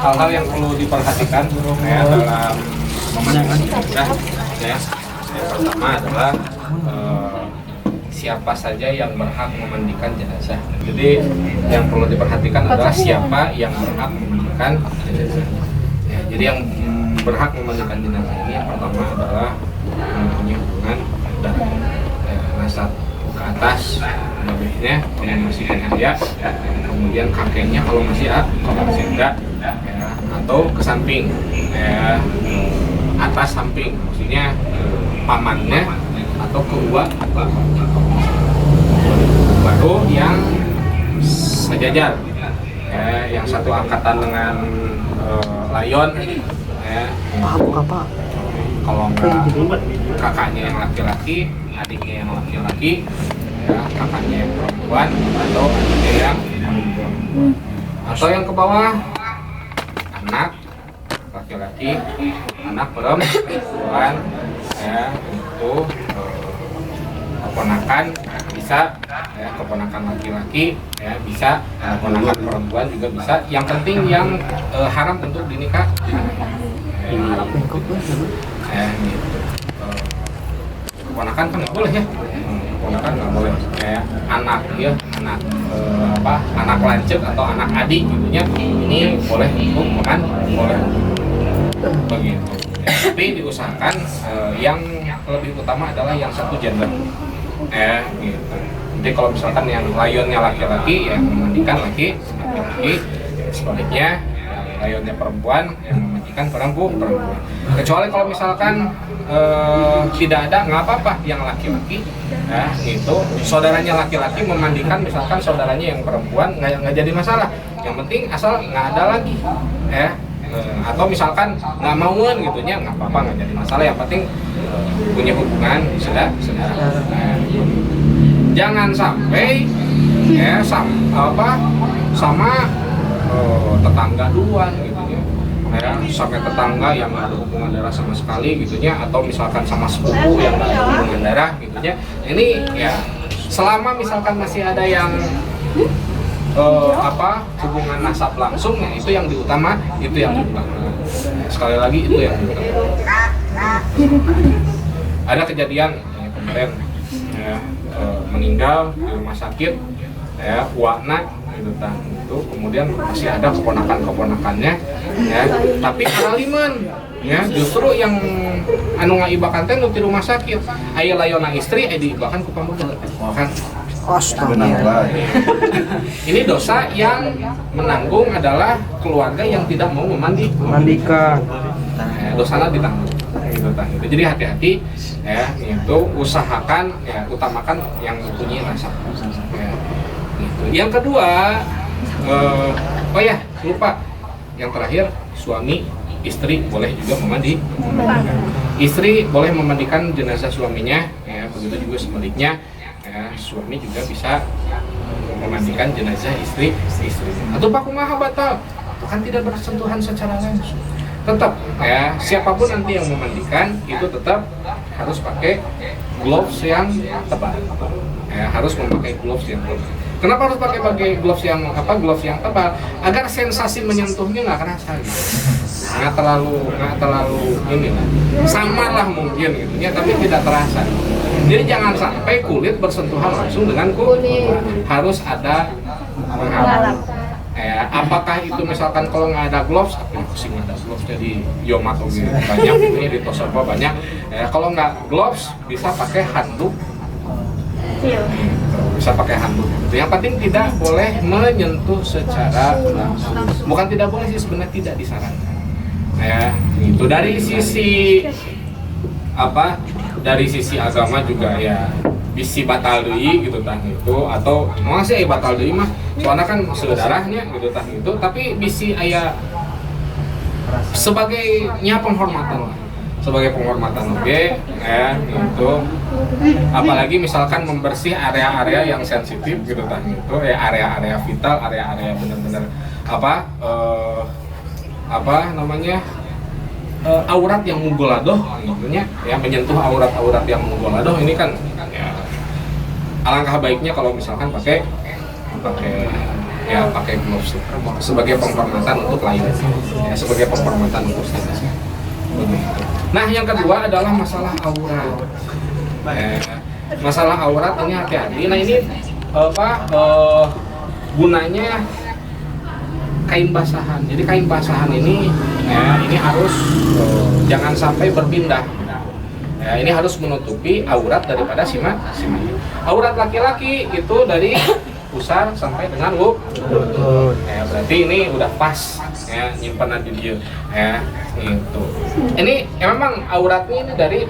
hal-hal yang perlu diperhatikan ya dalam memandikan jenazah ya. Yang pertama adalah siapa saja yang berhak memandikan jenazah. Jadi yang perlu diperhatikan adalah siapa yang berhak memandikan jenazah. Ya, jadi yang berhak memandikan jenazah ini yang pertama adalah mempunyai hubungan dari nasab ke atas, babehnya kalau masih ayah, kemudian kakeknya kalau masih kalau masih enggak, ya, atau ke samping, ya, atas samping, maksudnya pamannya atau ke uak, baru yang sejajar, ya, yang satu angkatan dengan layon, ya. Kalau enggak kakaknya yang laki-laki, adiknya yang laki-laki, ya, kakaknya yang perempuan, atau adiknya yang perempuan, atau yang ke bawah anak laki-laki, anak perempuan, ya, itu keponakan bisa, ya, keponakan laki-laki, ya, bisa, keponakan perempuan juga bisa. Yang penting yang haram untuk dinikah, gitu. Keponakan kan nggak boleh ya, keponakan nggak boleh, kayak anak ya, anak lancet atau anak adik gitunya, ini boleh untuk makan, boleh begitu. Ya, tapi diusahakan yang lebih utama adalah yang satu gender, gitu. Jadi kalau misalkan yang layonnya laki-laki, yang memandikan laki-laki, sebaliknya layonnya perempuan yang memandikan perempuan. Kecuali kalau misalkan tidak ada, nggak apa-apa yang laki-laki, ya, itu saudaranya laki-laki memandikan, misalkan saudaranya yang perempuan, nggak jadi masalah. Yang penting asal nggak ada lagi, ya. Atau misalkan nggak mauan gitunya, nggak apa-apa, nggak jadi masalah. Yang penting punya hubungan sudah. Jangan sampai ya sama tetangga duluan gitunya, ya, sampai tetangga yang nggak ada hubungan darah sama sekali gitunya, atau misalkan sama sepupu yang nggak ada hubungan darah gitunya. Ini ya selama misalkan masih ada yang hubungan nasab langsung, ya, itu yang diutama, sekali lagi itu yang diutama. Ada kejadian ya, kemarin ya, meninggal di rumah sakit, ya, uakna gitu, itu kemudian masih ada keponakannya, ya, tapi karaliman, ya, justru yang anu ngaibakan teh di rumah sakit, aya layona istri diibakan ku pamuda, kan. Astaga. Ini dosa yang menanggung adalah keluarga yang tidak mau memandikan. Dosanya ditanggung. Gitu. Jadi hati-hati, ya, itu usahakan, ya, utamakan yang mempunyai nasab. Ya, gitu. Yang kedua, lupa. Yang terakhir, suami istri boleh juga memandikan. Istri boleh memandikan jenazah suaminya, ya, begitu juga sebaliknya. Ya, suami juga bisa memandikan jenazah istri. Atau kumaha batal, kan tidak bersentuhan secara langsung. Tetap, ya, siapapun nanti yang memandikan itu tetap harus pakai gloves yang tebal. Ya, harus memakai gloves yang tebal. Kenapa harus pakai gloves yang tebal? Agar sensasi menyentuhnya nggak kerasa gitu. Nggak terlalu ini lah. Sama lah mungkin gitu ya, tapi tidak terasa. Jadi jangan sampai kulit bersentuhan langsung dengan kulit. Harus ada penghalang. Apakah itu misalkan kalau nggak ada gloves, pusing ada gloves jadi yomatogi banyak, ini di Tosoba banyak. Kalau nggak gloves bisa pakai handuk. Bisa pakai handuk. Yang penting tidak boleh menyentuh secara langsung. Bukan tidak boleh sih, sebenarnya tidak disarankan. Ya, itu dari sisi dari sisi agama juga ya bisi batal deui gitu tah itu, atau mau sih batal deui mah soalnya kan saudaranya gitu tah itu, tapi bisi aya sebagai penghormatan lah. Sebagai penghormatan ya itu, apalagi misalkan membersih area-area yang sensitif gitu tah itu, ya area-area vital, area-area benar-benar aurat yang mugoladoh tentunya, ya, menyentuh aurat-aurat yang mugoladoh ini kan, ya, alangkah baiknya kalau misalkan pakai ya pakai gloves sebagai penghormatan untuk lain, ya, sebagai penghormatan untuk sana. Nah, yang kedua adalah masalah aurat. Masalah aurat ini hati-hati. Nah, ini gunanya kain basahan. Jadi kain basahan ini ini harus jangan sampai berpindah. Ya, ini harus menutupi aurat daripada si mayit. Aurat laki-laki itu dari pusar sampai dengan lutut. Ya, berarti ini udah pas ya nyimpan di dia. Ya, itu. Ini memang auratnya ini dari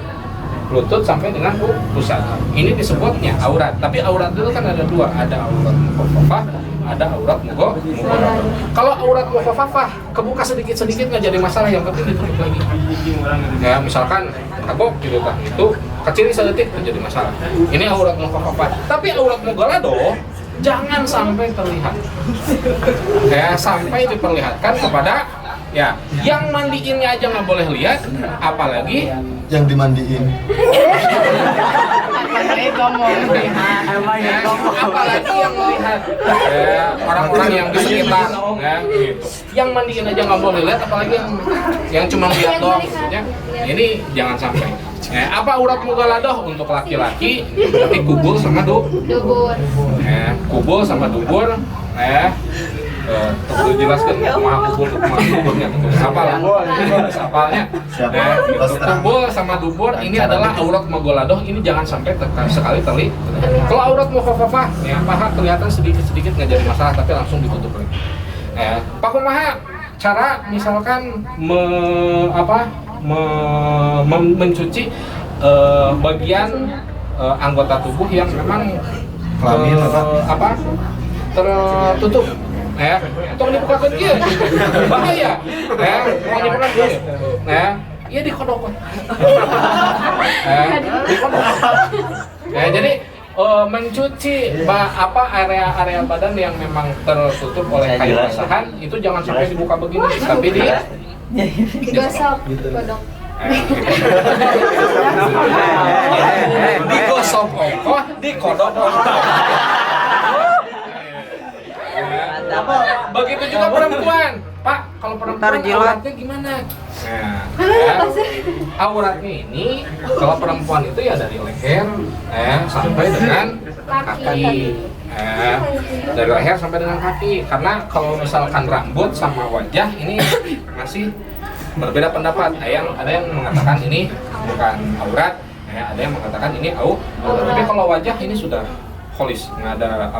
lutut sampai dengan pusat. Ini disebutnya aurat. Tapi aurat itu kan ada dua, ada aurat mukhafafah, ada aurat mughalladah. Kalau aurat mukhafafah kebuka sedikit-sedikit nggak jadi masalah, yang penting ditutup lagi. Ya, misalkan kagok gitu kan, itu kecil sedetik itu jadi masalah. Ini aurat mukhafafah. Tapi aurat mughalladah jangan sampai terlihat. Ya, sampai diperlihatkan kepada ya, yang mandiinnya aja nggak boleh lihat, apalagi yang dimandiin. Apalagi yang melihat ya, orang-orang yang di sekitar ya, gitu. Yang mandiin aja nggak boleh lihat, apalagi yang cuma lihat doang maksudnya. Ini jangan sampai. Apa aurat mughalladah untuk laki-laki? Berarti kubul sama dubur. Kubul sama dubur. Perlu jelaskan kumaha duburnya apalnya. Kubul sama dubur ini adalah aurat mughalladah, ini jangan sampai sekali terlihat. Kalau aurat mukhafafah ya paha kelihatan sedikit-sedikit nggak jadi masalah, tapi langsung ditutup lagi. Pak kumaha cara misalkan mencuci bagian anggota tubuh yang memang tertutup. Tong dibukakeun kieu. Bahaya. Mau dibuka kieu. Ieu dikodok. Dikodok. Jadi mencuci area-area badan yang memang tertutup oleh kain basahan itu jangan sampai dibuka begini, tapi digosok kodok. Digosok ongkoh, dikodok. Begitu juga perempuan, Pak. Kalau perempuan auratnya gimana? Auratnya ini kalau perempuan itu ya dari leher sampai dengan kaki. Dari leher sampai dengan kaki. Karena kalau misalkan rambut sama wajah ini masih berbeda pendapat. Ada yang mengatakan ini bukan aurat, ada yang mengatakan ini aurat. Tapi kalau wajah ini sudah holis, nggak ada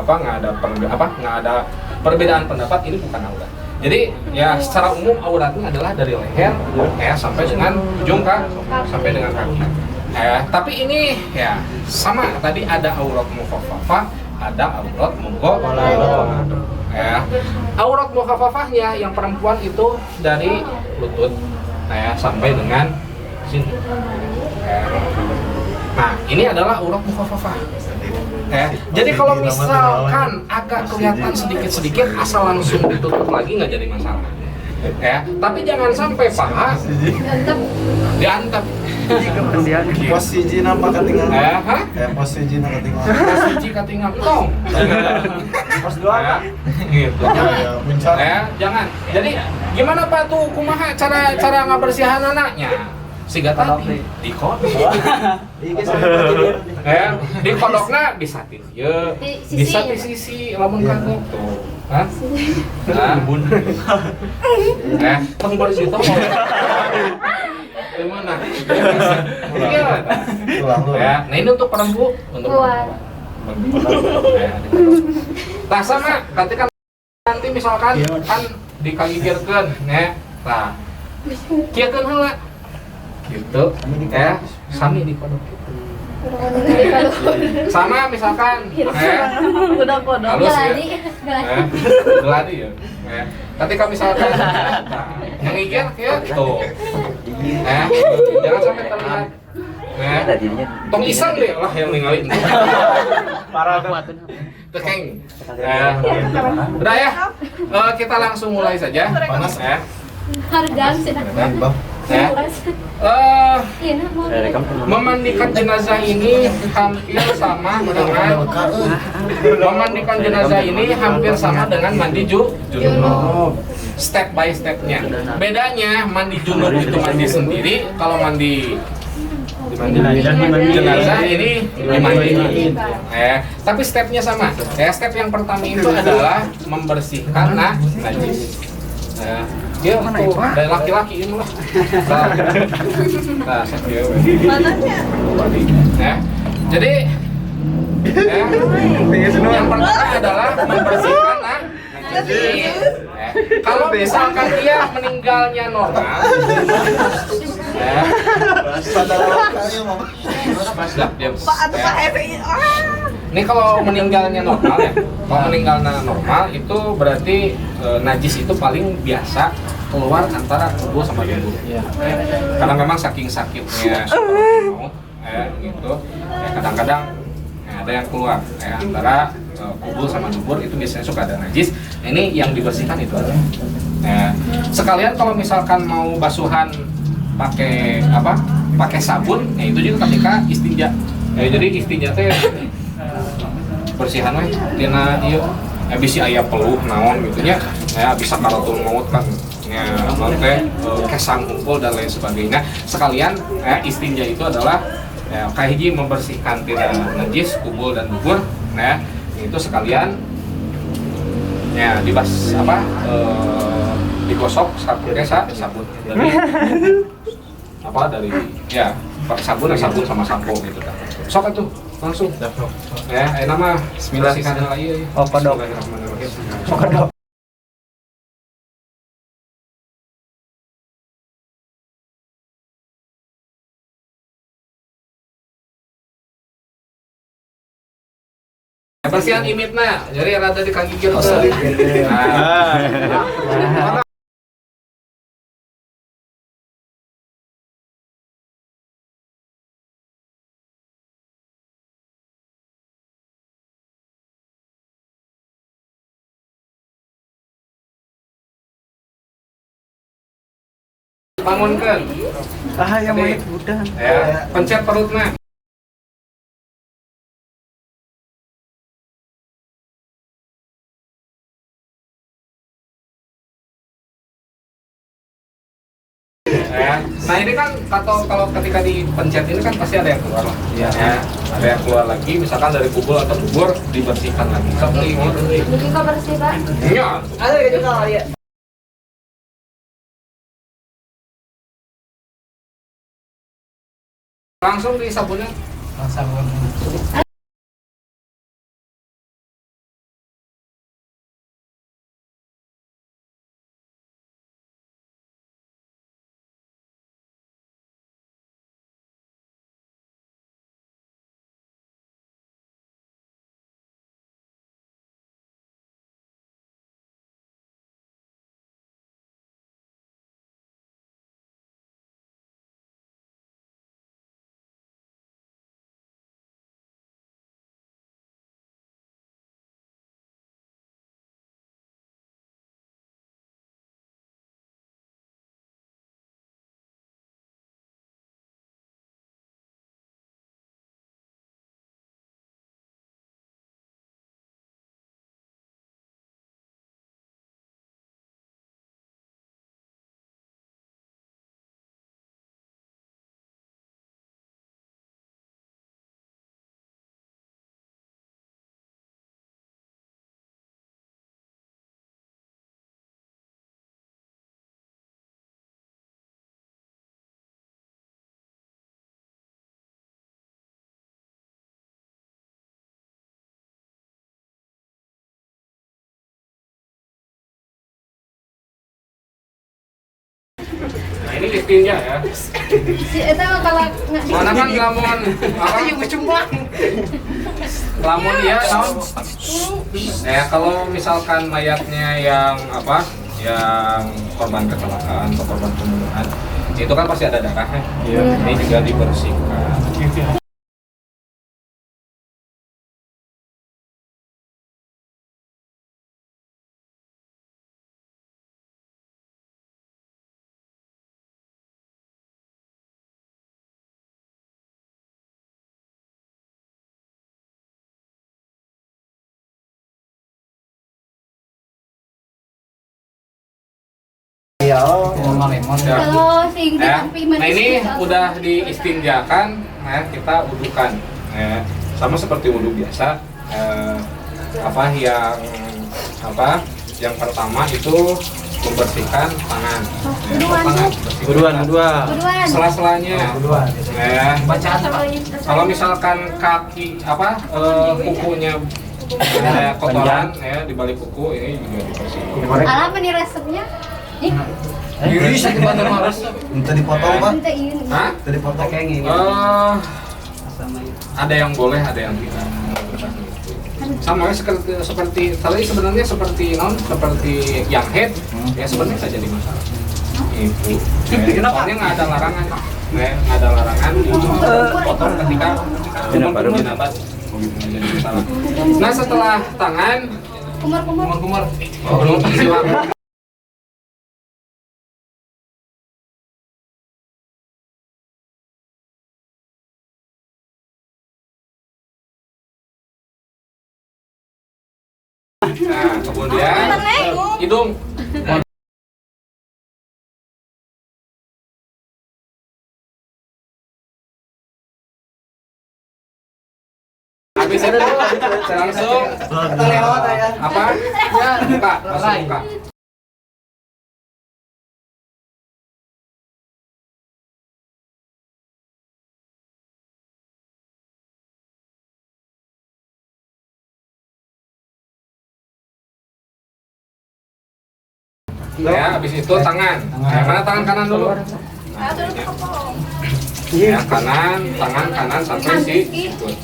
perbedaan pendapat, ini bukan aurat. Jadi ya secara umum auratnya adalah dari leher sampai dengan ujung sampai dengan kaki. Tapi ini ya sama tadi, ada aurat mukhafafah, ada aurat mughalladah. Aurat mukhafafahnya yang perempuan itu dari lutut sampai dengan sini. Nah, ini adalah aurat mukhafafah. Jadi kalau misalkan agak kelihatan sedikit-sedikit, asal langsung ditutup lagi nggak jadi masalah. Tapi jangan sampai paha diantep. Pos hiji nampak ketinggalan. Pos hiji ketinggalan. Pos hiji ketinggalan tong. Pos dua gitu. Jangan. Jadi gimana Pak tuh kumaha cara ngabersihan anaknya? Siga tadi dikodok. Dikodokna bisa ti ieu, bisa ti sisi lamun kagok tuh. Bun. Tong bari situ. Gimana? Nah ini untuk perempuan, untuk nah sama ketika nanti misalkan kan dikagigirkeun nah kieukeun heula gitu sami dikodok gitu. Sama misalkan halus ya geladi ya ketika misalkan yang ngigir ya tuh jangan sampai terlihat tong iseng deh lah yang ninggalin parah tekeng. Udah ya, kita langsung mulai saja. Panas ya. Harga sih. Ya. Memandikan jenazah ini hampir sama dengan mandi junub. Step by stepnya. Bedanya mandi junub itu mandi sendiri, kalau mandi jenazah ini dimandiin. Tapi stepnya sama. Step yang pertama itu adalah membersihkan najis. Dia tuh dari laki-laki ini lah. Nah, mananya. Ya. Jadi yang pertama adalah membersihkan najis. Kalau misalkan dia meninggalnya normal, ini kalau meninggalnya normal ya, kalau meninggalnya normal itu berarti najis itu paling biasa keluar antara kubur sama dubur. Karena memang saking sakitnya maut, gitu, kadang-kadang ada yang keluar antara kubur sama dubur itu biasanya suka ada najis. Ini yang dibersihkan itu aja. Sekalian kalau misalkan mau basuhan pakai sabun, itu juga ketika istinja. Jadi istinja teh bersihan tina ieu bisa aya peluh naon gitu nya, bisa karatul maut kan. Teh kesang hunkul dan lain sebagainya. Sekalian istinja itu adalah kahiji membersihkan tina najis kubur dan dubur. Itu sekalian digosok pakai sabun dari pakai sabun sama sampo gitu kan. Sok itu langsung. Nama bismillahirrahmanirrahim lagi. Kodok. Kodok. Bersihan imitna, jadi rada di kaki gitu. Bangunkan. Yang mau udah. Pencet perutnya. Nah ini kan kalau ketika dipencet ini kan pasti ada yang keluar lah. Ada yang keluar lagi, misalkan dari kubur atau dubur dibersihkan lagi. Juga bersih Pak? Iya. Ada gitu kalau ya. Langsung di sabunnya. Sabun. Nah ini listingnya ya. Si eta kalau Mana kan lamun lamun dia kalau misalkan mayatnya yang korban kecelakaan atau korban pembunuhan itu kan pasti ada darahnya. Ini juga dibersihkan. ya Allah. Ya. Kalau si Ingrid Ya. tapi Nah ini udah diistinjakan, nah kita wudukan. Sama seperti wudhu biasa. Yang pertama itu membersihkan tangan. Buruan. Kedua. Sela-selanya. Kalau misalkan kaki kukunya ada kotoran ya di balik kuku ini juga dibersihkan. Apa nih resepnya? Ih, Minta dipotong pak. minta ini. Hah? Minta dipotong. Ada yang boleh, ada yang tidak. Sama ya, seperti tadi sebenarnya seperti yang head ya sebenarnya saja jadi masalah. Itu. Soalnya nggak ada larangan, nggak ada larangan potong ketika jenabah. Jadi masalah. Nah setelah tangan, kumur. Silakan. Nah, kemudian hidung. Habis itu langsung apa? Buka, langsung buka. Ya, habis itu tangan. Mana tangan kanan dulu? Ya, kanan, tangan kanan sampai si sikut.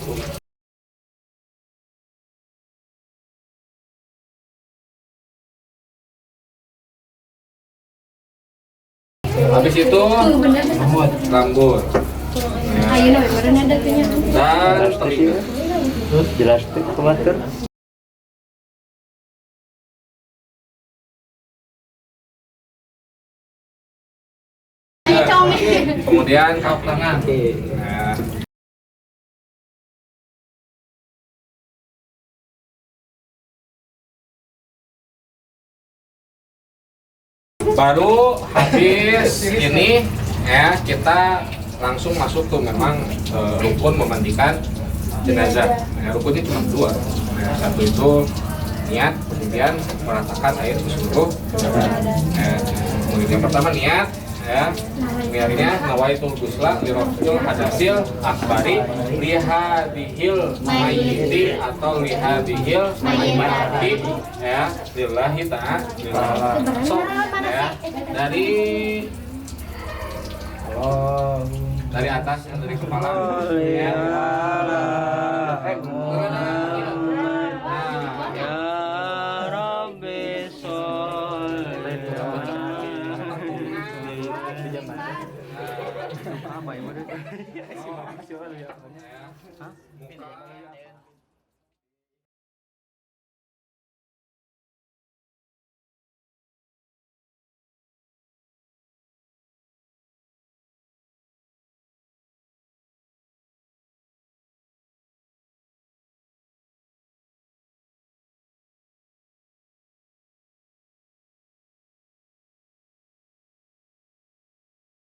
Habis itu rambut. Ayo nih, baru ada punya. Dan telinga. Terus jelas tuh kemater. Kemudian kap tangan. Nah. Baru habis ini ya kita langsung masuk tuh memang rukun memandikan jenazah. Rukunnya cuma dua. Satu itu niat, kemudian meratakan air ke seluruh. Kemudian pertama niat. Ya, niatnya nawaitul gusla lirofil hadasil akbari lihadihil mayyiti atau lihadihil mayyiti ya lillahi ta'ala. So, ya dari atas dari kepala ya. Apa yang mau? Muka